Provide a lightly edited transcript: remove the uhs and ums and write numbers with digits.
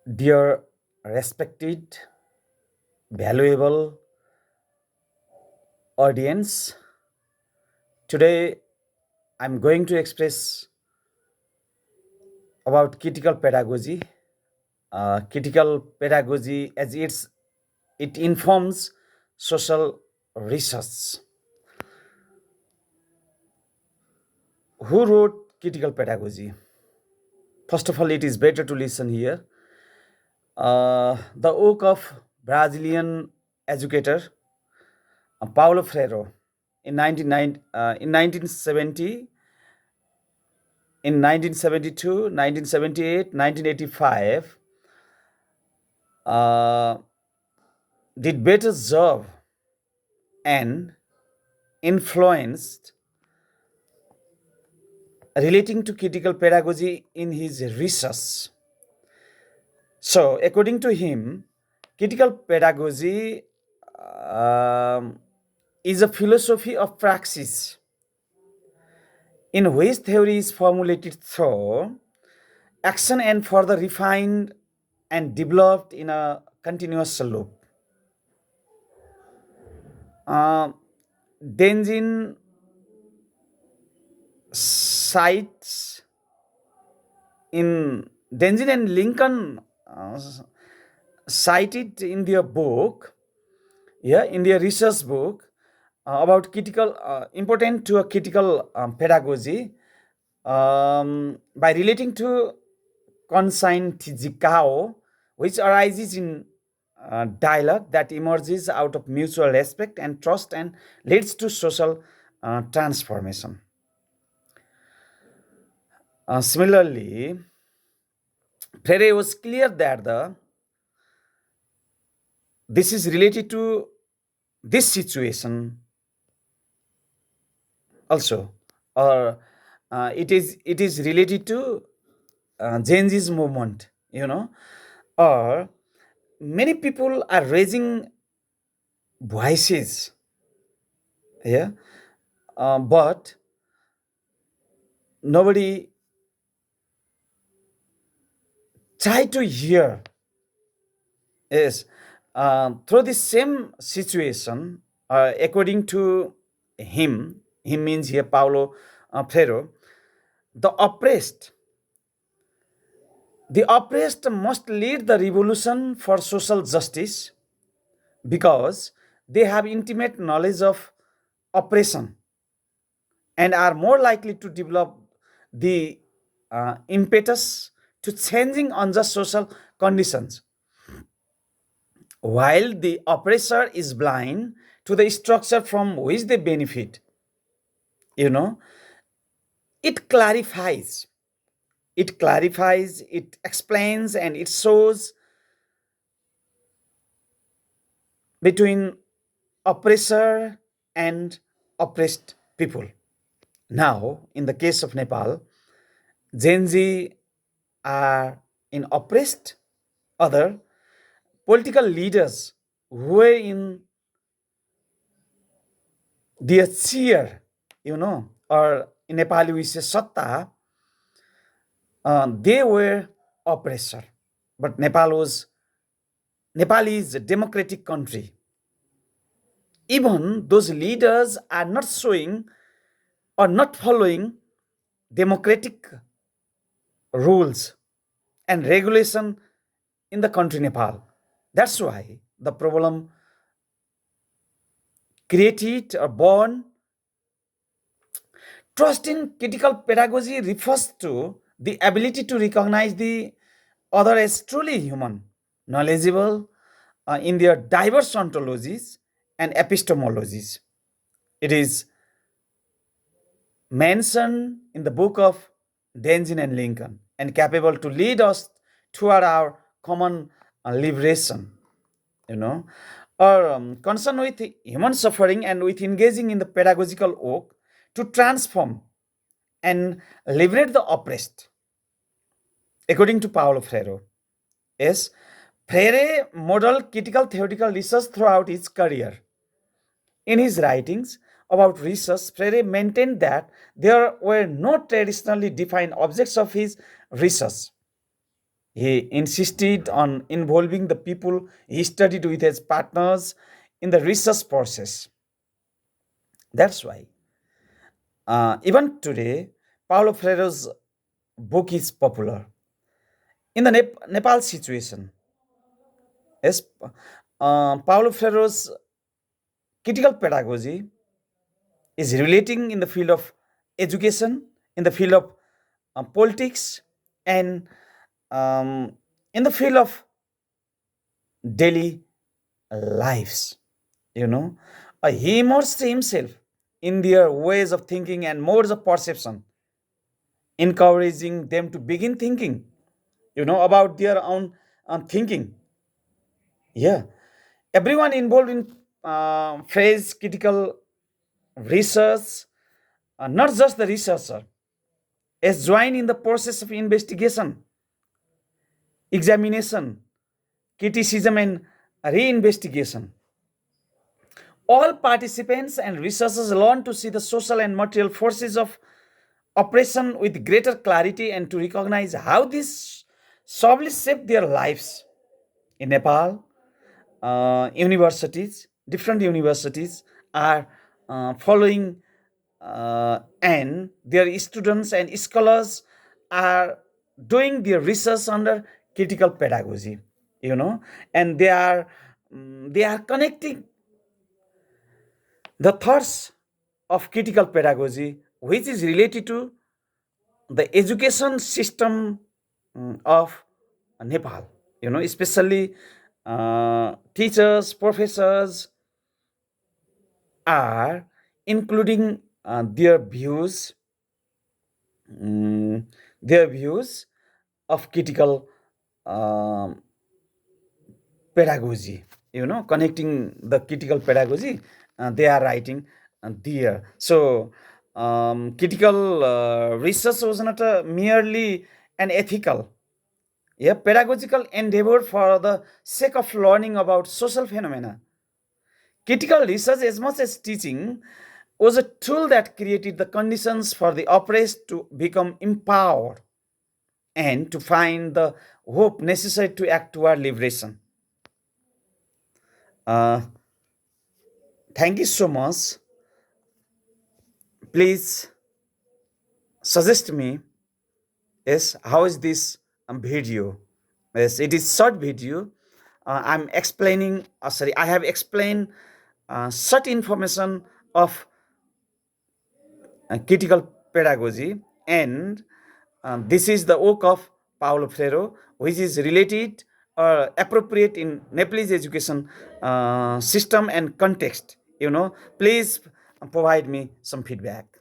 Dear respected, valuable audience, today I'm going to express about critical pedagogy. Critical pedagogy, as it informs social research. Who wrote critical pedagogy? First of all, it is better to listen here. The work of Brazilian educator Paulo Freire in 1970, in 1972, 1978, 1985, uh, did better job and influenced relating to critical pedagogy in his research. So, according to him, critical pedagogy is a philosophy of praxis in which theory is formulated through action and further refined and developed in a continuous loop. Uh, Denzin cites in Denzin and Lincoln cited in their book, in their research book about critical important to a critical pedagogy by relating to conscientizicao, which arises in dialogue that emerges out of mutual respect and trust and leads to social transformation. Similarly, Freire was clear that this is related to this situation also, or it is related to Gen Z's movement, or many people are raising voices, yeah, but nobody try to hear. Yes, through the same situation, according to him means here Paulo Freire, the oppressed, the oppressed must lead the revolution for social justice because they have intimate knowledge of oppression and are more likely to develop the impetus to changing unjust social conditions, while the oppressor is blind to the structure from which they benefit. You know, it clarifies, it explains, and it shows between oppressor and oppressed people. Now, in the case of Nepal, Gen Z are in oppressed, other political leaders were in their cheer, or in Nepali we say satta, they were oppressor. But Nepal is a democratic country. Even those leaders are not showing or not following democratic rules and regulation in the country Nepal. That's why the problem created or born. Trust in critical pedagogy refers to the ability to recognize the other as truly human, knowledgeable in their diverse ontologies and epistemologies. It is mentioned in the book of Denzin and Lincoln and capable to lead us toward our common liberation, you know, or concern with human suffering and with engaging in the pedagogical work to transform and liberate the oppressed. According to Paulo Freire, yes, Freire modeled critical theoretical research throughout his career. In his writings about research, Freire maintained that there were no traditionally defined objects of his research. He insisted on involving the people he studied with his partners in the research process. That's why, even today, Paulo Freire's book is popular. In the Nepal situation, yes, Paulo Freire's critical pedagogy is relating in the field of education, in the field of politics, and um, in the field of daily lives. You know, he immersed himself in their ways of thinking and modes of perception, encouraging them to begin thinking, about their own thinking. Yeah, everyone involved in phase critical research, not just the researcher, is joined in the process of investigation, examination, criticism, and reinvestigation. All participants and researchers learn to see the social and material forces of oppression with greater clarity and to recognize how this subtly shaped their lives. In Nepal, different universities are following, and their students and scholars are doing their research under critical pedagogy, and they are connecting the thoughts of critical pedagogy, which is related to the education system of Nepal, especially teachers, professors are including mm, their views of critical um, pedagogy, connecting the critical pedagogy, they are writing there. So, critical research was not merely an ethical, yeah, pedagogical endeavor for the sake of learning about social phenomena. Critical research, as much as teaching, was a tool that created the conditions for the oppressed to become empowered and to find the hope necessary to act toward liberation. Uh, Thank you so much. Please suggest me, yes, how is this video? Yes, it is short video. I'm explaining. Sorry, I have explained short information of critical pedagogy, and this is the work of Paulo Freire, which is related or appropriate in Nepalese education system and context. Please provide me some feedback.